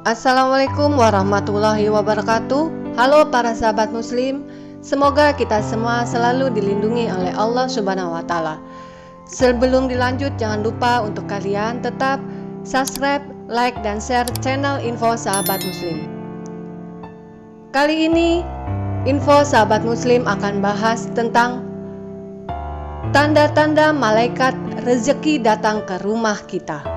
Assalamualaikum warahmatullahi wabarakatuh. Halo para sahabat muslim, semoga kita semua selalu dilindungi oleh Allah Subhanahu wa Ta'ala. Sebelum dilanjut, jangan lupa untuk kalian tetap subscribe, like, dan share channel Info Sahabat Muslim. Kali ini Info Sahabat Muslim akan bahas tentang tanda-tanda malaikat rezeki datang ke rumah kita.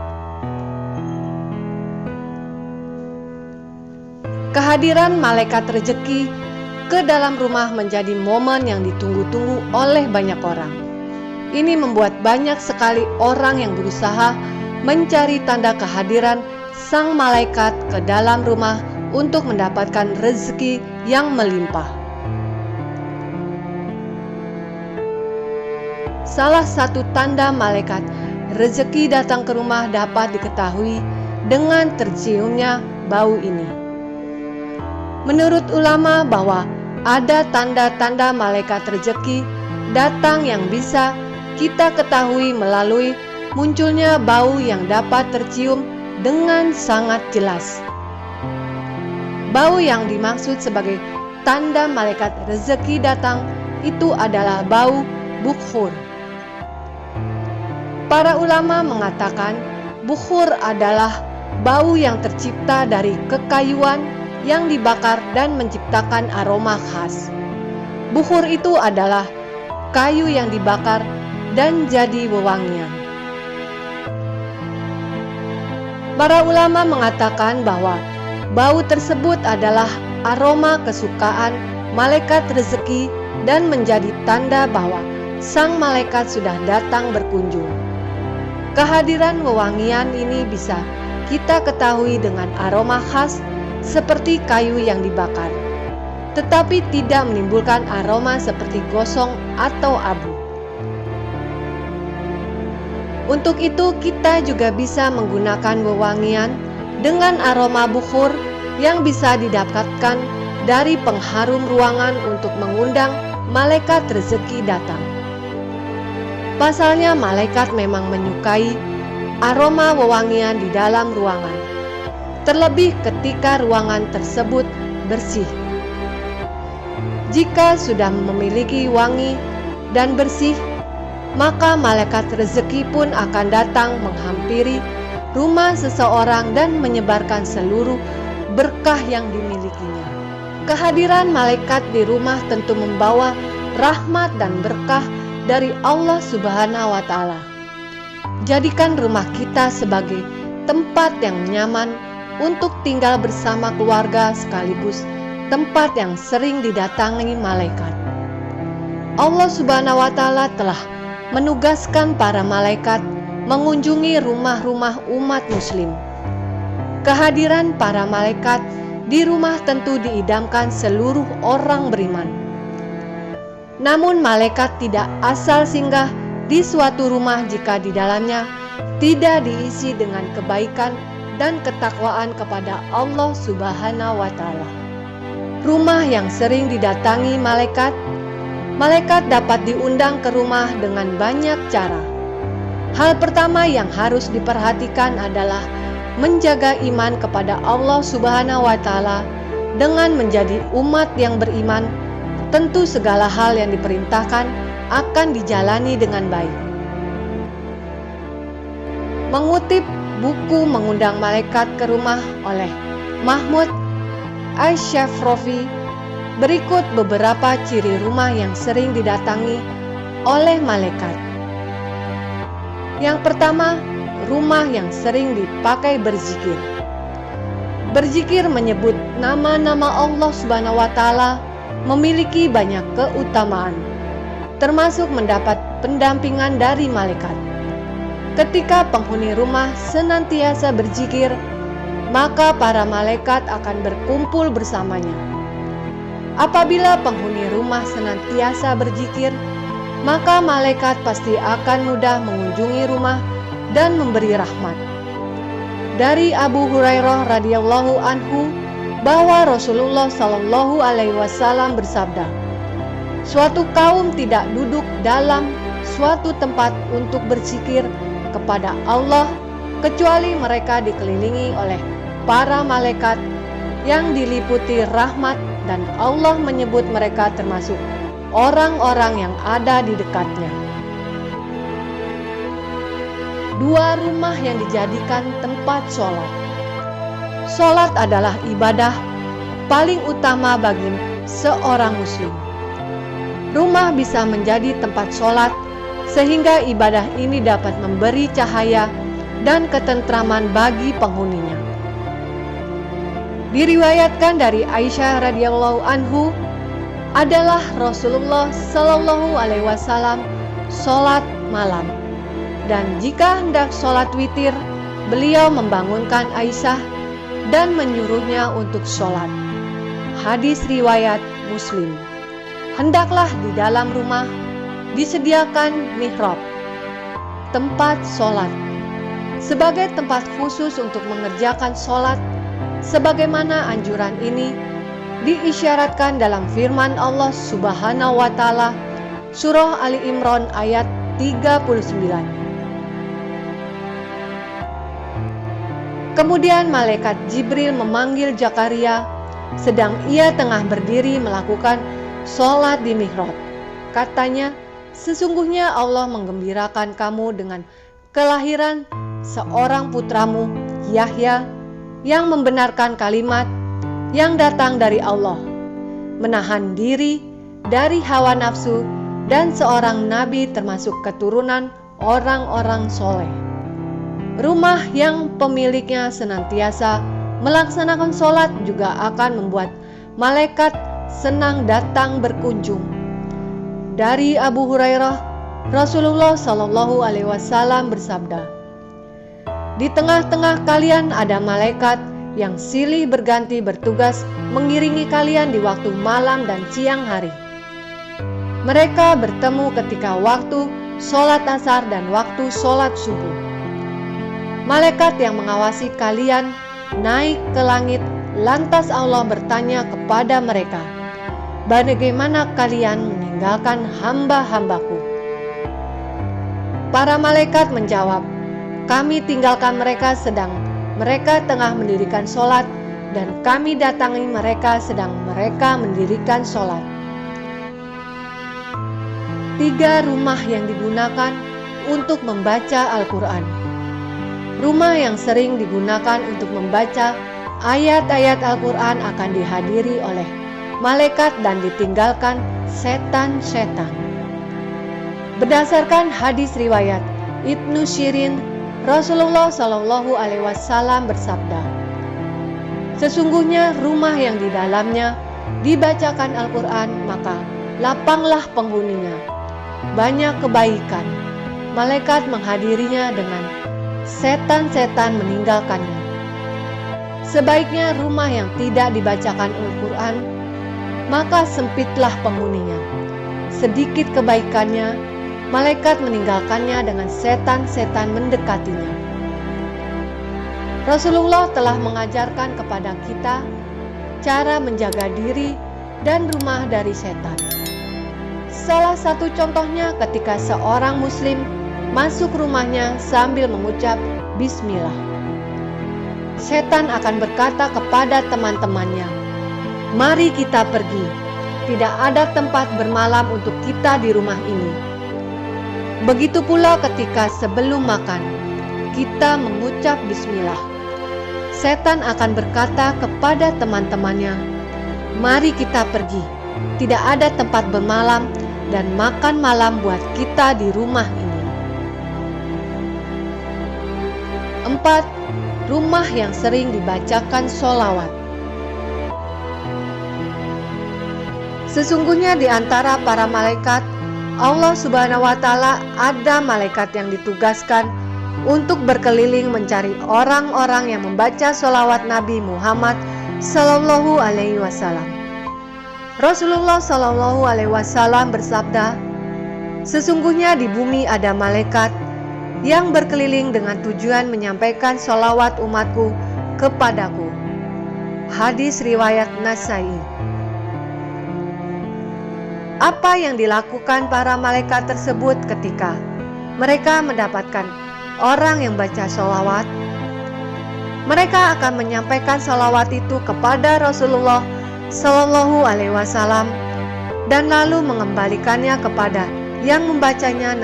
Kehadiran malaikat rezeki ke dalam rumah menjadi momen yang ditunggu-tunggu oleh banyak orang. Ini membuat banyak sekali orang yang berusaha mencari tanda kehadiran sang malaikat ke dalam rumah untuk mendapatkan rezeki yang melimpah. Salah satu tanda malaikat rezeki datang ke rumah dapat diketahui dengan terciumnya bau ini. Menurut ulama bahwa ada tanda-tanda malaikat rezeki datang yang bisa kita ketahui melalui munculnya bau yang dapat tercium dengan sangat jelas. Bau yang dimaksud sebagai tanda malaikat rezeki datang itu adalah bau bukhur. Para ulama mengatakan bukhur adalah bau yang tercipta dari kekayuan yang dibakar dan menciptakan aroma khas. Bukhur itu adalah kayu yang dibakar dan jadi wewangian. Para ulama mengatakan bahwa bau tersebut adalah aroma kesukaan malaikat rezeki dan menjadi tanda bahwa sang malaikat sudah datang berkunjung. Kehadiran wewangian ini bisa kita ketahui dengan aroma khas seperti kayu yang dibakar, tetapi tidak menimbulkan aroma seperti gosong atau abu. Untuk itu kita juga bisa menggunakan wewangian dengan aroma bukhur yang bisa didapatkan dari pengharum ruangan untuk mengundang malaikat rezeki datang. Pasalnya malaikat memang menyukai aroma wewangian di dalam ruangan, terlebih ketika ruangan tersebut bersih. Jika sudah memiliki wangi dan bersih, maka malaikat rezeki pun akan datang menghampiri rumah seseorang dan menyebarkan seluruh berkah yang dimilikinya. Kehadiran malaikat di rumah tentu membawa rahmat dan berkah dari Allah Subhanahu wa Ta'ala. Jadikan rumah kita sebagai tempat yang nyaman untuk tinggal bersama keluarga sekaligus tempat yang sering didatangi malaikat. Allah Subhanahu wa Ta'ala telah menugaskan para malaikat mengunjungi rumah-rumah umat muslim. Kehadiran para malaikat di rumah tentu diidamkan seluruh orang beriman. Namun malaikat tidak asal singgah di suatu rumah jika di dalamnya tidak diisi dengan kebaikan dan ketakwaan kepada Allah Subhanahu wa Ta'ala. Rumah yang sering didatangi malaikat dapat diundang ke rumah dengan banyak cara. Hal pertama yang harus diperhatikan adalah menjaga iman kepada Allah Subhanahu wa Ta'ala dengan menjadi umat yang beriman. Tentu segala hal yang diperintahkan akan dijalani dengan baik. Mengutip buku Mengundang Malaikat ke Rumah oleh Mahmud Asyafrofi, berikut beberapa ciri rumah yang sering didatangi oleh malaikat. Yang pertama, rumah yang sering dipakai berzikir. Berzikir menyebut nama-nama Allah Subhanahu wa Ta'ala memiliki banyak keutamaan, termasuk mendapat pendampingan dari malaikat. Ketika penghuni rumah senantiasa berzikir, maka para malaikat akan berkumpul bersamanya. Apabila penghuni rumah senantiasa berzikir, maka malaikat pasti akan mudah mengunjungi rumah dan memberi rahmat. Dari Abu Hurairah radhiyallahu anhu bahwa Rasulullah Shallallahu alaihi wasallam bersabda, suatu kaum tidak duduk dalam suatu tempat untuk berzikir kepada Allah kecuali mereka dikelilingi oleh para malaikat yang diliputi rahmat, dan Allah menyebut mereka termasuk orang-orang yang ada di dekatnya. Dua rumah yang dijadikan tempat sholat. Sholat adalah ibadah paling utama bagi seorang muslim. Rumah bisa menjadi tempat sholat sehingga ibadah ini dapat memberi cahaya dan ketentraman bagi penghuninya. Diriwayatkan dari Aisyah radhiyallahu anhu adalah Rasulullah Shallallahu alaihi wasallam sholat malam, dan jika hendak sholat witir, beliau membangunkan Aisyah dan menyuruhnya untuk sholat. Hadis riwayat Muslim. Hendaklah di dalam rumah disediakan mihrab, tempat sholat, sebagai tempat khusus untuk mengerjakan sholat, sebagaimana anjuran ini diisyaratkan dalam firman Allah Subhanahu wa Ta'ala, Surah Ali Imran ayat 39. Kemudian malaikat Jibril memanggil Zakaria sedang ia tengah berdiri melakukan sholat di mihrab. Katanya, sesungguhnya Allah menggembirakan kamu dengan kelahiran seorang putramu, Yahya, yang membenarkan kalimat yang datang dari Allah, menahan diri dari hawa nafsu, dan seorang nabi termasuk keturunan orang-orang soleh. Rumah yang pemiliknya senantiasa melaksanakan sholat juga akan membuat malaikat senang datang berkunjung. Dari Abu Hurairah, Rasulullah Shallallahu alaihi wasallam bersabda, "Di tengah-tengah kalian ada malaikat yang silih berganti bertugas mengiringi kalian di waktu malam dan siang hari. Mereka bertemu ketika waktu sholat asar dan waktu sholat subuh. Malaikat yang mengawasi kalian naik ke langit, lantas Allah bertanya kepada mereka, 'Bagaimana kalian meninggalkan hamba-hambaku?' Para malaikat menjawab, 'Kami tinggalkan mereka sedang mereka tengah mendirikan sholat, dan kami datangi mereka sedang mereka mendirikan sholat.'" 3 rumah yang digunakan untuk membaca Al-Quran. Rumah yang sering digunakan untuk membaca ayat-ayat Al-Quran akan dihadiri oleh malaikat dan ditinggalkan setan-setan. Berdasarkan hadis riwayat Ibnu Shirin, Rasulullah Shallallahu alaihi wasallam bersabda, "Sesungguhnya rumah yang di dalamnya dibacakan Al-Quran, maka lapanglah penghuninya, banyak kebaikan. Malaikat menghadirinya dengan setan-setan meninggalkannya. Sebaiknya rumah yang tidak dibacakan Al-Quran, maka sempitlah penghuninya. Sedikit kebaikannya, malaikat meninggalkannya dengan setan-setan mendekatinya." Rasulullah telah mengajarkan kepada kita cara menjaga diri dan rumah dari setan. Salah satu contohnya ketika seorang muslim masuk rumahnya sambil mengucap bismillah. Setan akan berkata kepada teman-temannya, "Mari kita pergi. Tidak ada tempat bermalam untuk kita di rumah ini." Begitu pula ketika sebelum makan, kita mengucap bismillah. Setan akan berkata kepada teman-temannya, "Mari kita pergi. Tidak ada tempat bermalam dan makan malam buat kita di rumah ini." 4. Rumah yang sering dibacakan sholawat. Sesungguhnya di antara para malaikat Allah Subhanahu wa Ta'ala ada malaikat yang ditugaskan untuk berkeliling mencari orang-orang yang membaca sholawat Nabi Muhammad Sallallahu alaihi wasallam. Rasulullah Sallallahu alaihi wasallam bersabda, "Sesungguhnya di bumi ada malaikat yang berkeliling dengan tujuan menyampaikan sholawat umatku kepadaku." Hadis riwayat Nasai. Apa yang dilakukan para malaikat tersebut ketika mereka mendapatkan orang yang baca sholawat? Mereka akan menyampaikan salawat itu kepada Rasulullah Shallallahu Alaihi Wasallam dan lalu mengembalikannya kepada yang membacanya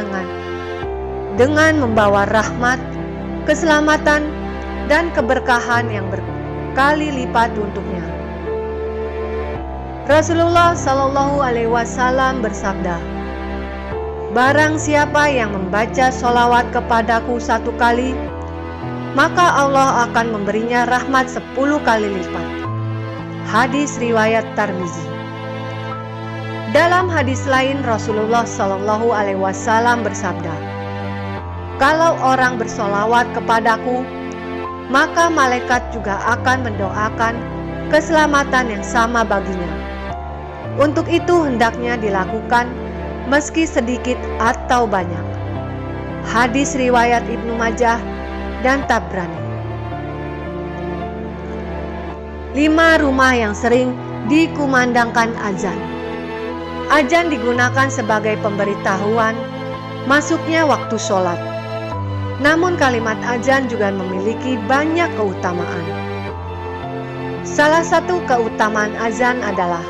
dengan membawa rahmat, keselamatan, dan keberkahan yang berkali lipat untuknya. Rasulullah Shallallahu Alaihi Wasallam bersabda, "Barang siapa yang membaca sholawat kepadaku 1 kali, maka Allah akan memberinya rahmat 10 kali lipat." Hadis riwayat Tirmizi. Dalam hadis lain Rasulullah Shallallahu Alaihi Wasallam bersabda, "Kalau orang bersolawat kepadaku, maka malaikat juga akan mendoakan keselamatan yang sama baginya. Untuk itu hendaknya dilakukan meski sedikit atau banyak." Hadis riwayat Ibnu Majah dan Tabrani. 5 rumah yang sering dikumandangkan azan. Azan digunakan sebagai pemberitahuan masuknya waktu sholat. Namun kalimat azan juga memiliki banyak keutamaan. Salah satu keutamaan azan adalah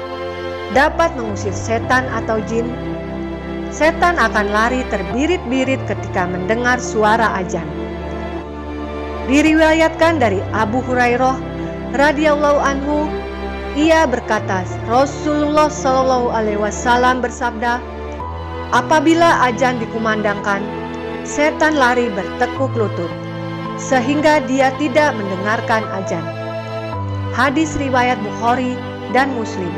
dapat mengusir setan atau jin. Setan akan lari terbirit-birit ketika mendengar suara azan. Diriwayatkan dari Abu Hurairah radhiyallahu anhu, ia berkata, Rasulullah Shallallahu Alaihi Wasallam bersabda, "Apabila azan dikumandangkan, setan lari bertekuk lutut sehingga dia tidak mendengarkan azan." Hadis riwayat Bukhari dan Muslim.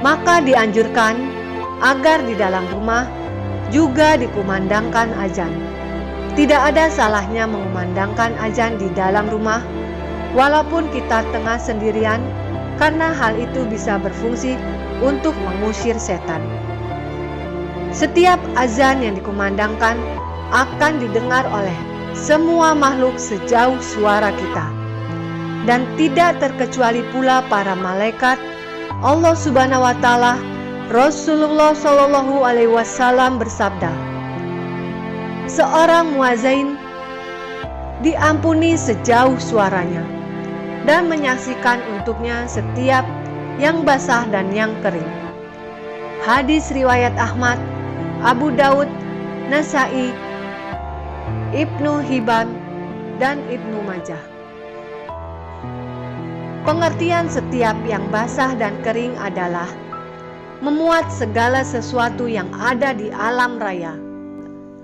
Maka dianjurkan agar di dalam rumah juga dikumandangkan azan. Tidak ada salahnya mengumandangkan azan di dalam rumah walaupun kita tengah sendirian, karena hal itu bisa berfungsi untuk mengusir setan. Setiap azan yang dikumandangkan akan didengar oleh semua makhluk sejauh suara kita, dan tidak terkecuali pula para malaikat, Allah Subhanahu wa Ta'ala. Rasulullah Shallallahu Alaihi Wasallam bersabda, "Seorang muazin diampuni sejauh suaranya dan menyaksikan untuknya setiap yang basah dan yang kering." Hadis riwayat Ahmad, Abu Daud, Nasai, Ibnu Hibban, dan Ibnu Majah. Pengertian setiap yang basah dan kering adalah memuat segala sesuatu yang ada di alam raya,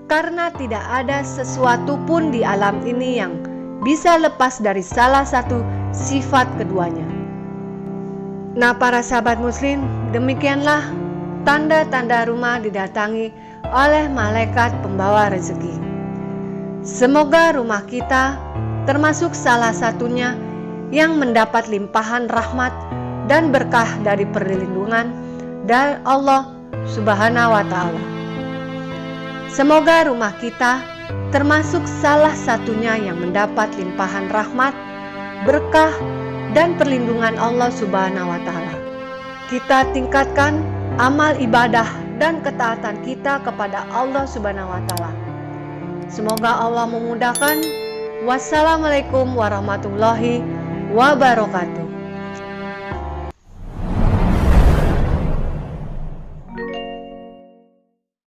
karena tidak ada sesuatu pun di alam ini yang bisa lepas dari salah satu sifat keduanya. Nah, para sahabat muslim, demikianlah tanda-tanda rumah didatangi oleh malaikat pembawa rezeki. Semoga rumah kita termasuk salah satunya yang mendapat limpahan rahmat dan berkah dari perlindungan dari Allah Subhanahu wa Ta'ala. Semoga rumah kita termasuk salah satunya yang mendapat limpahan rahmat, berkah, dan perlindungan Allah Subhanahu wa Ta'ala. Kita tingkatkan amal ibadah dan ketaatan kita kepada Allah Subhanahu wa Ta'ala. Semoga Allah memudahkan. Wassalamualaikum warahmatullahi wabarakatuh.